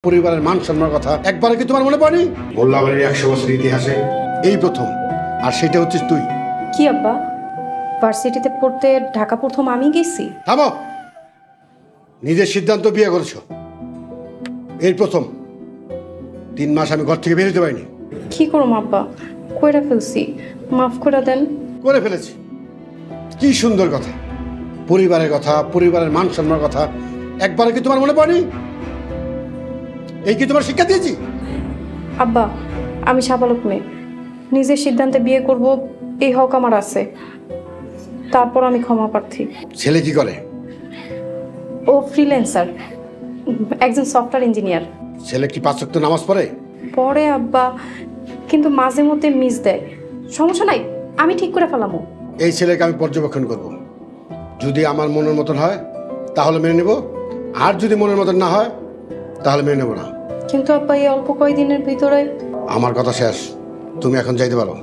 পরিবারের মান সম্মানের কথা একবার কি তোমার মনে পড়েনি? মোল্লাবাড়ির 100 বছর ইতিহাসে এই প্রথম, আর সেটা হচ্ছিস তুই। কি আব্বা, ভার্সিটিতে পড়তে ঢাকা প্রথম আমি গেছি? থামো, নিজের সিদ্ধান্ত বিয়ে করেছো, এই প্রথম। 3 মাস আমি ঘর থেকে বের হতে পারিনি। কি করুম আব্বা, কইরা ফেলছি, মাফ করে দেন। করে ফেলেছি, কি সুন্দর কথা। পরিবারের কথা, পরিবারের মান সম্মানের কথা একবার কি তোমার মনে পড়েনি? এই কি তোমার শিক্ষা দিয়েছি? আব্বা, আমি সাবালক মেয়ে, নিজের সিদ্ধান্তে বিয়ে করব এই হক আমার আছে। তারপর আমি ক্ষমা প্রার্থী। ছেলে কি করে? ও ফ্রিল্যান্সার, একজন সফটওয়্যার ইঞ্জিনিয়ার। ছেলে কি 5 ওয়াক্ত নামাজ পড়ে? পরে আব্বা, কিন্তু মাঝে মধ্যে মিস দেয়। সমস্যা নাই, আমি ঠিক করে ফেলামো। এই ছেলেকে আমি পর্যবেক্ষণ করব, যদি আমার মনের মতন হয় তাহলে মেনে নেব, আর যদি মনের মতন না হয় তাহলে মেনে নেব না। কিন্তু আব্বা, এই অল্প কয়েকদিনের ভিতরে। আমার কথা শেষ, তুমি এখন যাইতে পারো।